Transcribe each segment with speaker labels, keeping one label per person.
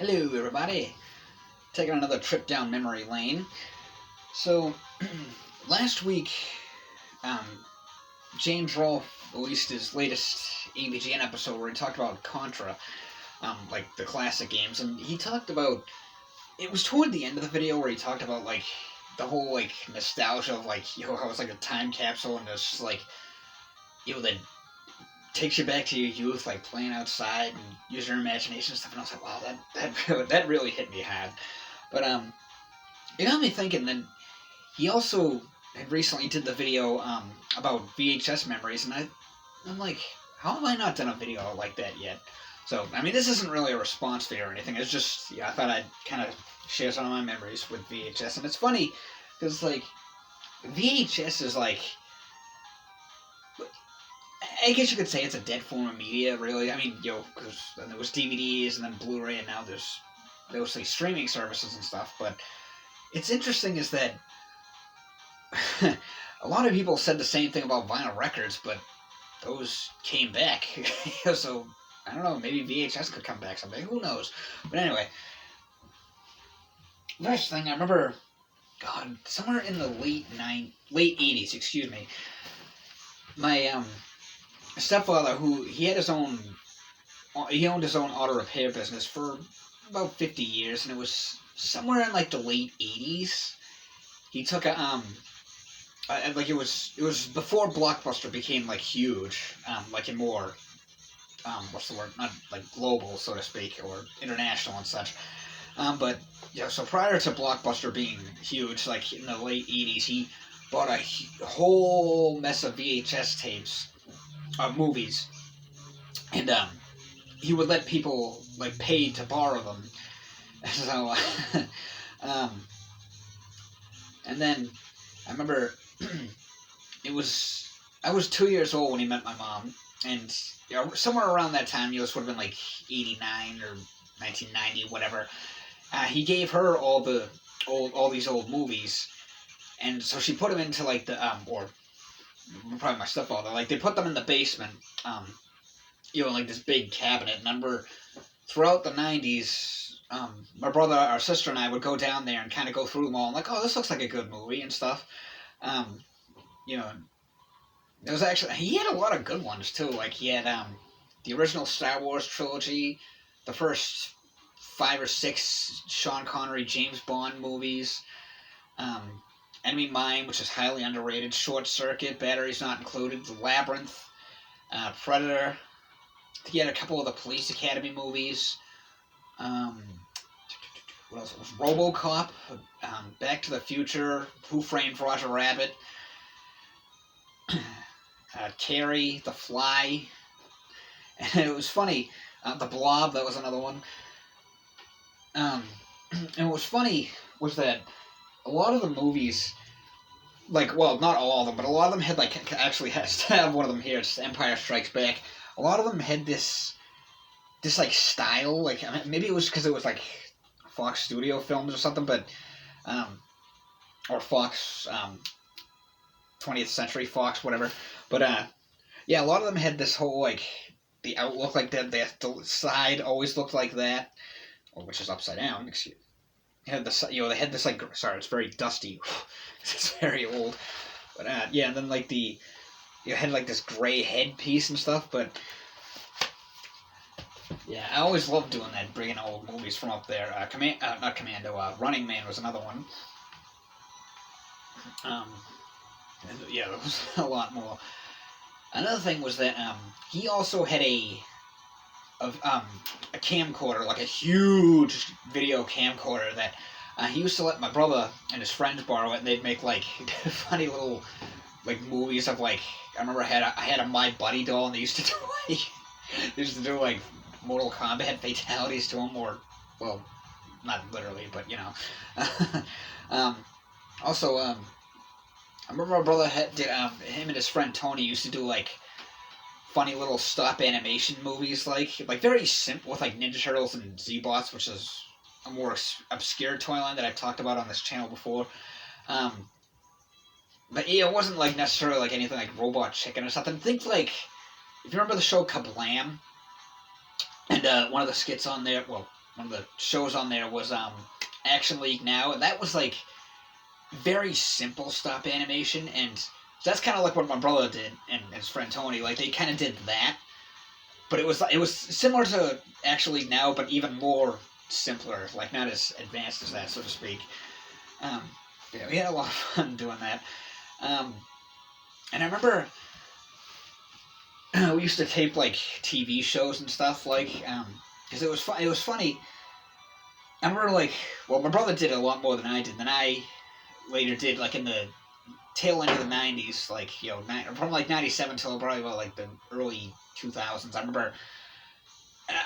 Speaker 1: Hello everybody, taking another trip down memory lane. So, last week, um, James Rolfe released his latest AVGN episode where he talked about Contra, like the classic games, and he talked about, it was toward the end of the video where he talked about, like, the whole, like, nostalgia of, like, how it's like a time capsule and it's, like, that takes you back to your youth, like playing outside and using your imagination and stuff. And I was like, wow, that really hit me hard. But it got me thinking. Then he also had recently did the video about VHS memories, and I'm like, how have I not done a video like that yet? So I mean, this isn't really a response video or anything. It's just I thought I'd kind of share some of my memories with VHS, and it's funny because like VHS is like, I guess you could say it's a dead form of media, really. I mean, because there was DVDs and then Blu-ray, and now there's mostly streaming services and stuff. But it's interesting is that a lot of people said the same thing about vinyl records, but those came back. So I don't know, maybe VHS could come back someday. Who knows? But anyway, first thing I remember, God, somewhere in the late '80s, excuse me. My stepfather, who he owned his own auto repair business for about 50 years, and it was somewhere in like the late 80s. He took like it was before Blockbuster became like huge, like in more, what's the word, not like global, so to speak, or international and such. But so prior to Blockbuster being huge, like in the late 80s, he bought a whole mess of VHS tapes, movies, and he would let people like pay to borrow them. So, and then I remember I was 2 years old when he met my mom, and somewhere around that time, this would have been like '89 or 1990, whatever. He gave her all these old movies, and so she put them into like the or probably my stepfather, like they put them in the basement, like this big cabinet. And I remember throughout the '90s, my brother, our sister, and I would go down there and kind of go through them all. And like, oh, this looks like a good movie and stuff. It was actually, he had a lot of good ones too. Like he had the original Star Wars trilogy, the first 5 or 6 Sean Connery James Bond movies. Enemy Mine, which is highly underrated. Short Circuit, Batteries Not Included. The Labyrinth, Predator. He had a couple of the Police Academy movies. What else? It was RoboCop, Back to the Future, Who Framed Roger Rabbit, Carrie, The Fly. And it was funny. The Blob, that was another one. And what was funny was that a lot of the movies, like, well, not all of them, but a lot of them had, like, actually has to have one of them here, it's Empire Strikes Back. A lot of them had this like, style, like, I mean, maybe it was because it was, like, Fox Studio Films or something, but, or Fox, 20th Century Fox, whatever, but, yeah, a lot of them had this whole, like, the outlook like that, the side always looked like that, or which is upside down, excuse me. They had this, like, sorry, it's very dusty. It's very old. But, yeah, and then, like, had, like, this gray headpiece and stuff, but, yeah, I always loved doing that, bringing old movies from up there. Not Commando, Running Man was another one. Yeah, there was a lot more. Another thing was that, he also had a camcorder, like a huge video camcorder that he used to let my brother and his friends borrow it, and they'd make like funny little like movies of like, I remember I had a My Buddy doll, and they used to do like Mortal Kombat fatalities to them, or well, not literally, but also I remember my brother did him and his friend Tony used to do like funny little stop animation movies, like very simple, with like Ninja Turtles and Z-Bots, which is a more obscure toy line that I've talked about on this channel before. But yeah, it wasn't like necessarily like anything like Robot Chicken or something. Think like, if you remember the show Kablam, and one of the skits on there, well, one of the shows on there was Action League Now, and that was like very simple stop animation, and that's kind of like what my brother did and his friend Tony. Like they kind of did that, but it was similar to Action League Now, but even more simpler, like not as advanced as that, so to speak. Um, yeah, we had a lot of fun doing that. And I remember we used to tape like TV shows and stuff, like because it was funny. I remember like, well, my brother did it a lot more than I did. Than I later did, like in the tail end of the '90s, like from like '97 till probably about like the early 2000s. I remember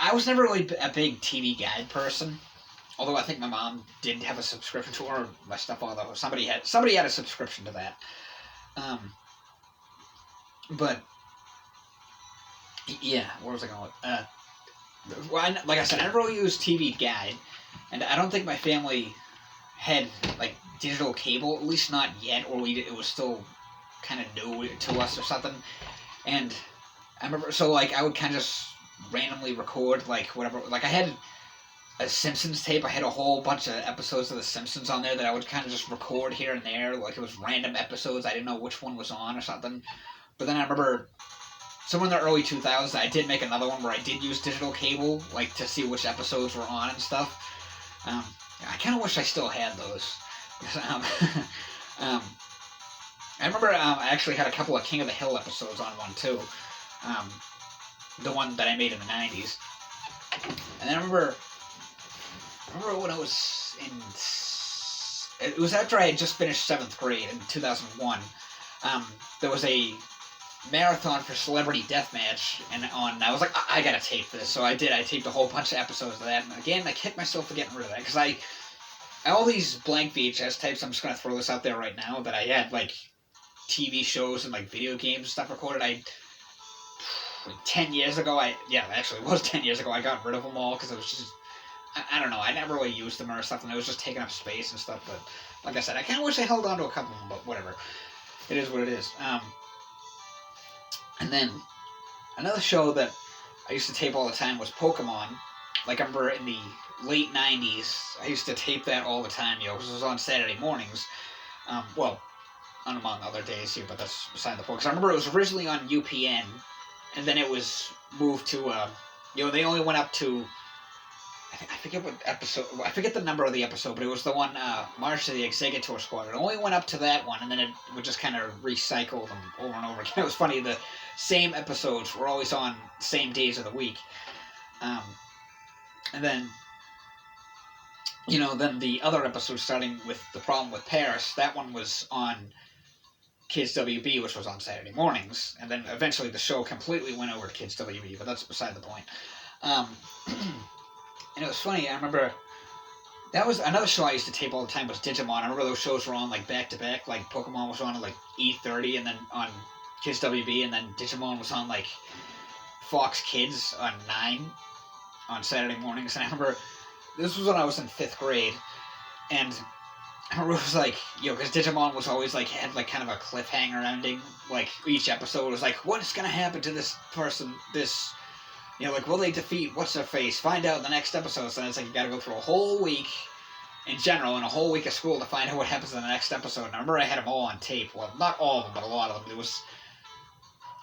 Speaker 1: I was never really a big TV guide person. Although I think my mom did have a subscription to her, my stepfather, somebody had a subscription to that. But yeah, where was I going with? Well, like I said, I never really used TV Guide, and I don't think my family had like digital cable, at least not yet, or it was still kind of new to us or something. And I remember, so like I would kind of just randomly record like whatever. Like I had a Simpsons tape. I had a whole bunch of episodes of The Simpsons on there that I would kind of just record here and there. Like it was random episodes. I didn't know which one was on or something. But then I remember somewhere in the early 2000s, I did make another one where I did use digital cable, like to see which episodes were on and stuff. I kind of wish I still had those. I remember I actually had a couple of King of the Hill episodes on one too. The one that I made in the 90s. And then I remember when I was in... It was after I had just finished 7th grade in 2001. There was a marathon for Celebrity Deathmatch, and I was like, I gotta tape this. So I did. I taped a whole bunch of episodes of that, and again, I kicked myself for getting rid of that, because all these blank VHS tapes, I'm just gonna throw this out there right now, that I had, like, TV shows and, like, video games and stuff recorded. 10 years ago, actually, it was 10 years ago, I got rid of them all, because it was just, I don't know, I never really used them or something. It was just taking up space and stuff, but like I said, I kind of wish I held on to a couple of them, but whatever. It is what it is. And then, another show that I used to tape all the time was Pokemon. Like, I remember in the late 90s, I used to tape that all the time, because it was on Saturday mornings. Well, among other days here, but that's beside the point. Because I remember it was originally on UPN, and then it was moved to, they only went up to, I forget what episode, I forget the number of the episode, but it was the one, March of the Executor Squad. It only went up to that one, and then it would just kind of recycle them over and over again. It was funny, the same episodes were always on the same days of the week. And then, then the other episode, starting with The Problem with Paris, that one was on Kids WB, which was on Saturday mornings, and then eventually the show completely went over to Kids WB, but that's beside the point. And it was funny, I remember, that was another show I used to tape all the time was Digimon. I remember those shows were on, like, back-to-back, like, Pokemon was on, like, E30, and then on Kids WB, and then Digimon was on, like, Fox Kids on 9 on Saturday mornings, and I remember, this was when I was in 5th grade, and I remember it was like, because Digimon was always, like, had, like, kind of a cliffhanger ending, like, each episode was like, what is gonna happen to this person, like, will they defeat What's-Her-Face? Find out in the next episode. So it's like you gotta go through a whole week in general and a whole week of school to find out what happens in the next episode. And I remember I had them all on tape. Well, not all of them, but a lot of them. There was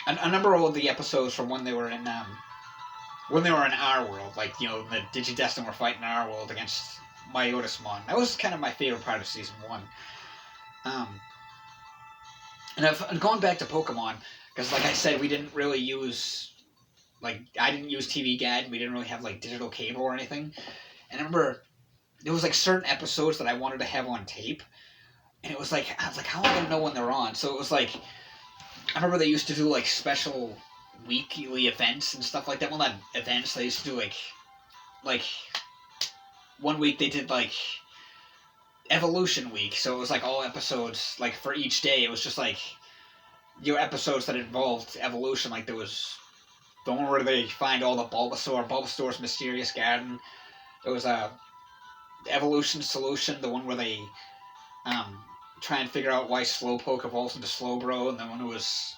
Speaker 1: a number of the episodes from when they were in our world. Like, the Digidestin were fighting in our world against Myotismon. That was kind of my favorite part of Season 1. And going back to Pokemon, because like I said, we didn't really use... Like, I didn't use TV Guide. We didn't really have, like, digital cable or anything. And I remember there was, like, certain episodes that I wanted to have on tape. And I was like, how am I going to know when they're on? So it was like, I remember they used to do, like, special weekly events and stuff like that. Well, not events. They used to do, like, one week they did, like, Evolution Week. So it was, like, all episodes, like, for each day. It was just, like, episodes that involved evolution. Like, there was... the one where they find all the Bulbasaur's Mysterious Garden. There was a Evolution Solution, the one where they try and figure out why Slowpoke evolves into Slowbro, and then when it was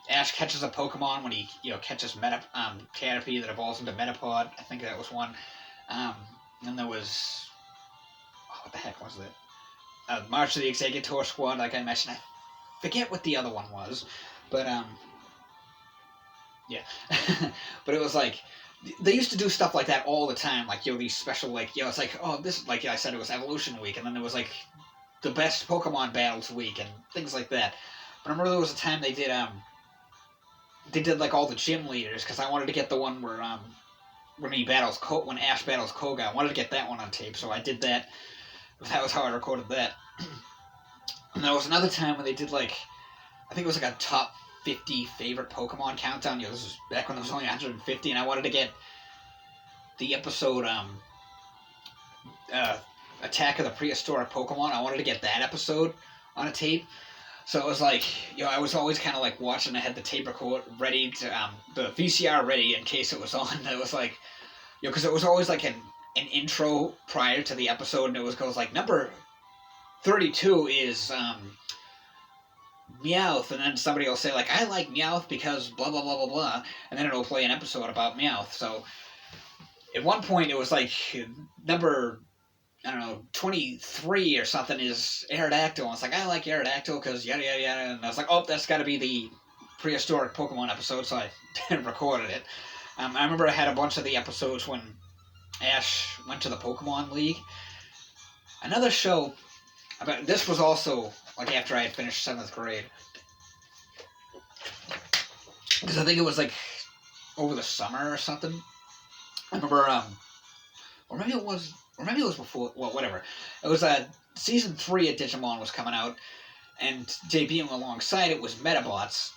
Speaker 1: Ash catches a Pokemon when he catches Caterpie that evolves into Metapod. I think that was one. And there was, what the heck was it? March of the Executor Squad, like I mentioned. I forget what the other one was, but yeah. But it was like, they used to do stuff like that all the time, like, these special, like, it's like, oh, this, like I said, it was Evolution Week, and then there was, like, the best Pokemon battles week, and things like that. But I remember there was a time they did, like, all the gym leaders, because I wanted to get the one where, when Ash battles Koga, I wanted to get that one on tape, so I did that. That was how I recorded that. And there was another time when they did, like, I think it was like a top 50 favorite Pokemon countdown. This was back when there was only 150, and I wanted to get the episode, Attack of the Prehistoric Pokemon. I wanted to get that episode on a tape. So it was like, I was always kind of like watching. I had the tape record ready to, the VCR ready in case it was on. It was like, because it was always like an intro prior to the episode, and it goes like, number 32 is, Meowth, and then somebody will say, like, I like Meowth because blah, blah, blah, blah, blah, and then it'll play an episode about Meowth. So at one point it was like, number, I don't know, 23 or something is Aerodactyl, and it's like, I like Aerodactyl because yada, yada, yada, and I was like, oh, that's got to be the prehistoric Pokemon episode, so I recorded it. I remember I had a bunch of the episodes when Ash went to the Pokemon League. Another show, this was also, like, after I had finished 7th grade. Because I think it was, like, over the summer or something. I remember, or maybe it was before, well, whatever. It was, Season 3 of Digimon was coming out, and debuting alongside it was Metabots.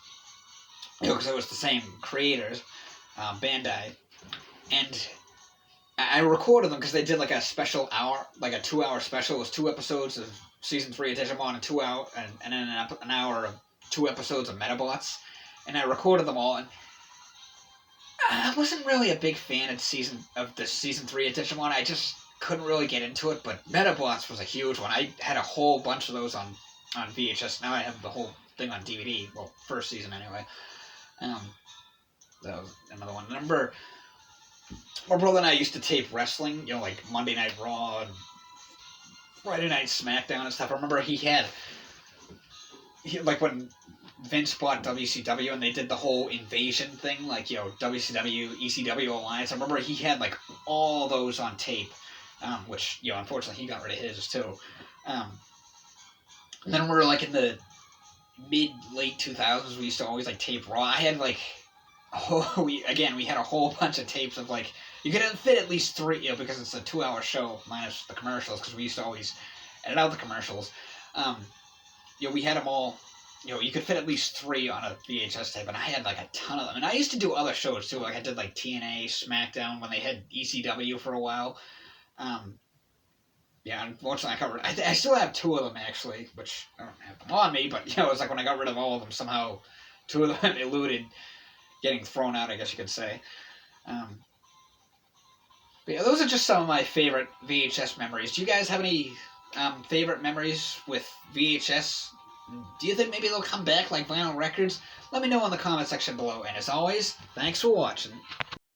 Speaker 1: Because it was the same creators, Bandai. And I recorded them because they did, like, a special hour, like a 2-hour special. It was 2 episodes of Season 3 of Digimon and 2 hour, and then an hour of 2 episodes of Metabots. And I recorded them all, and I wasn't really a big fan of the Season 3 of Digimon. I just couldn't really get into it, but Metabots was a huge one. I had a whole bunch of those on VHS. Now I have the whole thing on DVD. Well, first season anyway. That was another one. Remember, my brother and I used to tape wrestling, like Monday Night Raw and Friday Night SmackDown and stuff. I remember like when Vince bought WCW and they did the whole invasion thing, like, WCW, ECW alliance. I remember he had, like, all those on tape, which, unfortunately he got rid of his too. And then we were, like, in the late 2000s, we used to always, like, tape Raw. I had, like, we had a whole bunch of tapes of, like, you could fit at least 3, because it's a 2-hour show minus the commercials, because we used to always edit out the commercials. We had them all. You could fit at least 3 on a VHS tape, and I had, like, a ton of them. And I used to do other shows too. Like, I did, like, TNA, SmackDown when they had ECW for a while. Unfortunately, I still have 2 of them actually, which I don't have them on me. But it's like when I got rid of all of them, somehow 2 of them eluded getting thrown out, I guess you could say. But yeah, those are just some of my favorite VHS memories. Do you guys have any favorite memories with VHS? Do you think maybe they'll come back like vinyl records? Let me know in the comment section below. And as always, thanks for watching.